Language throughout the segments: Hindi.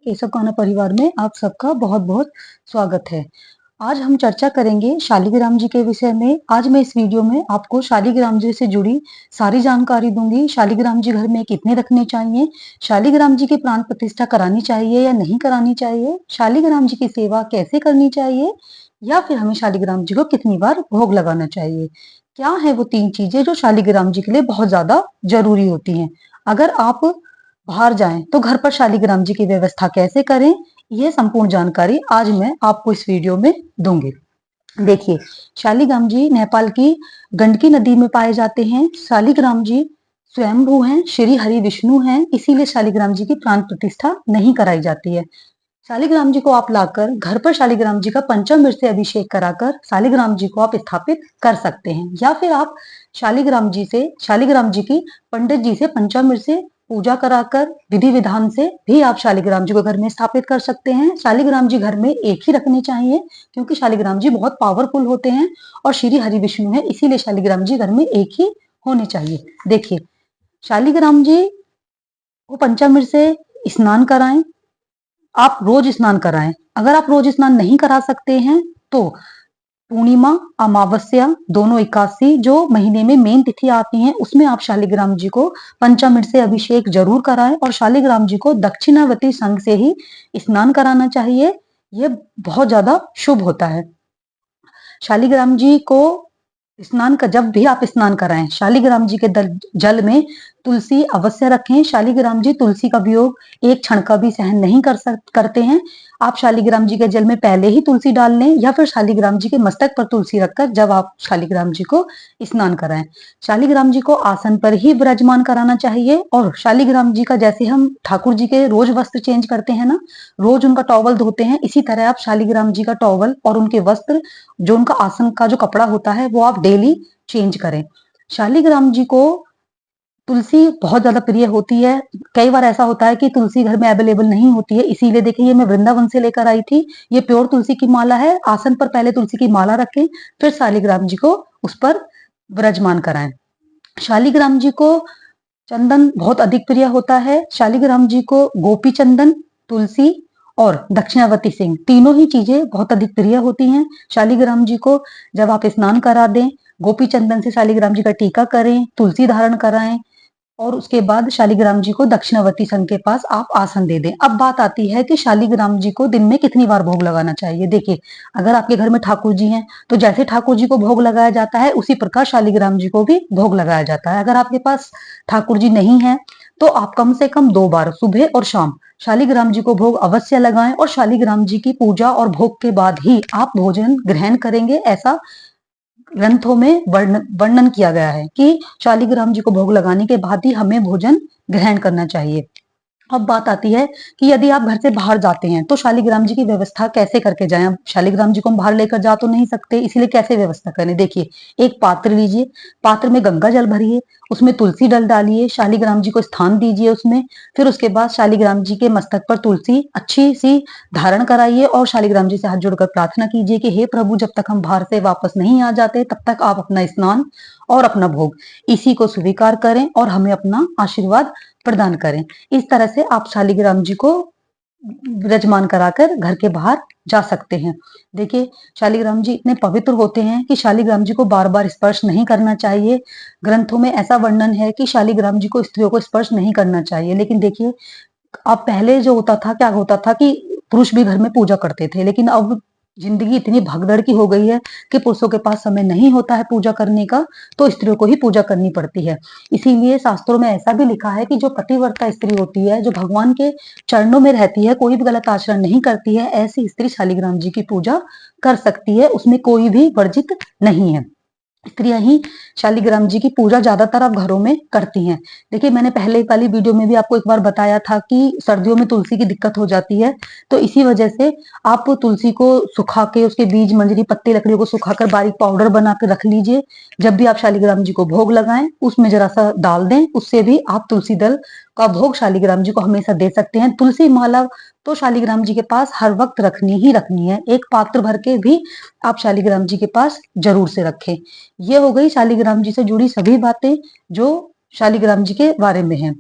केशव कान्हा परिवार में आप सबका बहुत-बहुत स्वागत है। आज हम चर्चा करेंगे शालिग्राम जी के विषय में। आज मैं इस वीडियो में आपको शालिग्राम जी से जुड़ी सारी जानकारी दूंगी। शालिग्राम जी घर में कितने रखने चाहिए, शालिग्राम जी की प्राण प्रतिष्ठा करानी चाहिए या नहीं करानी चाहिए, शालिग्राम जी की सेवा कैसे करनी चाहिए या फिर हमें शालिग्राम जी को कितनी बार भोग लगाना चाहिए। क्या है वो 3 चीजें जो शालिग्राम जी के लिए बहुत ज्यादा जरूरी होती हैं। अगर आप बाहर जाएं तो घर पर शालिग्राम जी की व्यवस्था कैसे करें, ये संपूर्ण जानकारी आज मैं आपको इस वीडियो में दूंगी। देखिए, शालिग्राम जी नेपाल की गंडकी नदी में पाए जाते हैं। शालिग्राम जी स्वयंभू हैं, श्री हरि विष्णु हैं, इसीलिए शालिग्राम जी की प्राण प्रतिष्ठा नहीं कराई जाती है। शालिग्राम जी को आप लाकर घर पर शालिग्राम जी का पंचामृत से अभिषेक कराकर शालिग्राम जी को आप स्थापित कर सकते हैं, या फिर आप शालिग्राम जी की पंडित जी से पंचामृत से पूजा कराकर विधि विधान से भी आप शालिग्राम जी को घर में स्थापित कर सकते हैं। शालिग्राम जी घर में एक ही रखने चाहिए, क्योंकि शालिग्राम जी बहुत पावरफुल होते हैं और श्री हरि विष्णु है, इसीलिए शालिग्राम जी घर में एक ही होने चाहिए। देखिए, शालिग्राम जी को पंचामृत से स्नान कराएं, आप रोज स्नान कराएं। अगर आप रोज स्नान नहीं करा सकते हैं तो पूर्णिमा, अमावस्या, दोनों एकादशी जो महीने में मेन तिथि आती हैं, उसमें आप शालिग्राम जी को पंचामृत से अभिषेक जरूर कराएं और शालिग्राम जी को दक्षिणावर्ती संघ से ही स्नान कराना चाहिए। ये बहुत ज्यादा शुभ होता है। शालिग्राम जी को स्नान का जब भी आप स्नान कराएं, शालिग्राम जी के जल में तुलसी अवश्य रखें। शालिग्राम जी तुलसी का वियोग एक क्षण का भी सहन नहीं करते हैं। आप शालिग्राम जी के जल में पहले ही तुलसी डाल लें या फिर शालिग्राम जी के मस्तक पर तुलसी रखकर जब आप शालिग्राम जी को स्नान कराएं। शालिग्राम जी को आसन पर ही विराजमान कराना चाहिए और शालिग्राम जी का जैसे हम ठाकुर जी के रोज वस्त्र चेंज करते हैं ना, रोज उनका टॉवल धोते हैं, इसी तरह आप शालिग्राम जी का टॉवल और उनके वस्त्र, जो उनका आसन का जो कपड़ा होता है, वो आप डेली चेंज करें। शालिग्राम जी को तुलसी बहुत ज्यादा प्रिय होती है। कई बार ऐसा होता है कि तुलसी घर में अवेलेबल नहीं होती है, इसीलिए देखिए ये मैं वृंदावन से लेकर आई थी। ये प्योर तुलसी की माला है। आसन पर पहले तुलसी की माला रखें, फिर शालिग्राम जी को उस पर विराजमान कराएं। शालिग्राम जी को चंदन बहुत अधिक प्रिय होता है। शालिग्राम जी को गोपी चंदन, तुलसी और दक्षिणावर्ती सिंह तीनों ही चीजें बहुत अधिक प्रिय होती हैं। शालिग्राम जी को जब आप स्नान करा दें, गोपी चंदन से शालिग्राम जी का टीका करें, तुलसी धारण कराएं और उसके बाद शालिग्राम जी को दक्षिणावर्ती संघ के पास आप आसन दे दें। अब बात आती है कि शालिग्राम जी को दिन में कितनी बार भोग लगाना चाहिए। देखिए, अगर आपके घर में ठाकुर जी हैं तो जैसे ठाकुर जी को भोग लगाया जाता है, उसी प्रकार शालिग्राम जी को भी भोग लगाया जाता है। अगर आपके पास ठाकुर जी नहीं है तो आप कम से कम 2 बार, सुबह और शाम, शालिग्राम जी को भोग अवश्य लगाएं और शालिग्राम जी की पूजा और भोग के बाद ही आप भोजन ग्रहण करेंगे। ऐसा ग्रंथों में वर्णन किया गया है कि शालिग्राम जी को भोग लगाने के बाद ही हमें भोजन ग्रहण करना चाहिए। अब बात आती है कि यदि आप घर से बाहर जाते हैं तो शालिग्राम जी की व्यवस्था कैसे करके जाएं। अब शालिग्राम जी को हम बाहर लेकर जा तो नहीं सकते, इसलिए कैसे व्यवस्था करें। देखिए, एक पात्र लीजिए, पात्र में गंगा जल भरिए, उसमें तुलसी डालिए, शालिग्राम जी को स्थान दीजिए उसमें। फिर उसके बाद शालिग्राम जी के मस्तक पर तुलसी अच्छी सी धारण कराइए और शालिग्राम जी से हाथ जोड़कर प्रार्थना कीजिए कि हे प्रभु, जब तक हम बाहर से वापस नहीं आ जाते तब तक आप अपना स्नान और अपना भोग इसी को स्वीकार करें और हमें अपना आशीर्वाद प्रदान करें। इस तरह से आप शालिग्राम जी को विराजमान कराकर घर के बाहर जा सकते हैं। देखिए, शालिग्राम जी इतने पवित्र होते हैं कि शालिग्राम जी को बार बार स्पर्श नहीं करना चाहिए। ग्रंथों में ऐसा वर्णन है कि शालिग्राम जी को स्त्रियों को स्पर्श नहीं करना चाहिए। लेकिन देखिए, अब पहले जो होता था, क्या होता था कि पुरुष भी घर में पूजा करते थे, लेकिन अब जिंदगी इतनी भगदड़ की हो गई है कि पुरुषों के पास समय नहीं होता है पूजा करने का, तो स्त्रियों को ही पूजा करनी पड़ती है। इसीलिए शास्त्रों में ऐसा भी लिखा है कि जो पतिव्रता स्त्री होती है, जो भगवान के चरणों में रहती है, कोई भी गलत आचरण नहीं करती है, ऐसी स्त्री शालिग्राम जी की पूजा कर सकती है। उसमें कोई भी वर्जित नहीं है। स्त्रियां ही शालिग्राम जी की पूजा ज्यादातर आप घरों में करती हैं। देखिए, मैंने पहले वाली वीडियो में भी आपको एक बार बताया था कि सर्दियों में तुलसी की दिक्कत हो जाती है, तो इसी वजह से आप तुलसी को सुखा के, उसके बीज, मंजरी, पत्ते, लकड़ियों को सुखाकर बारीक पाउडर बना के रख लीजिए। जब भी आप शालिग्राम जी को भोग लगाएं, उसमें जरा सा डाल दें, उससे भी आप तुलसी दल का भोग शालिग्राम जी को हमेशा दे सकते हैं। तुलसी माला तो शालिग्राम जी के पास हर वक्त रखनी ही रखनी है। एक पात्र भर के भी आप शालिग्राम जी के पास जरूर से रखें। ये हो गई शालिग्राम जी से जुड़ी सभी बातें जो शालिग्राम जी के बारे में हैं।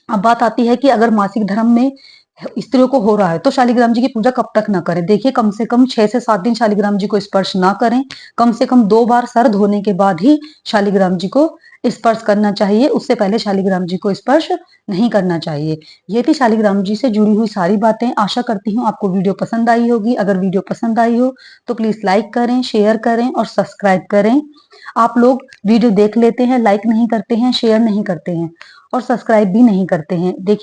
अब बात आती है कि अगर मासिक धर्म में स्त्रियों को हो रहा है तो शालिग्राम जी की पूजा कब तक ना करें। देखिए कम से कम 6 से 7 दिन शालिग्राम जी को स्पर्श ना करें, कम से कम 2 बार सर धोने के बाद ही शालिग्राम जी को स्पर्श करना चाहिए, उससे पहले शालिग्राम जी को स्पर्श नहीं करना चाहिए। ये थी शालिग्राम जी से जुड़ी हुई सारी बातें। आशा करती हूँ आपको वीडियो पसंद आई होगी। अगर वीडियो पसंद आई हो तो प्लीज लाइक करें, शेयर करें और सब्सक्राइब करें। आप लोग वीडियो देख लेते हैं, लाइक नहीं करते हैं, शेयर नहीं करते हैं और सब्सक्राइब भी नहीं करते हैं। देखिए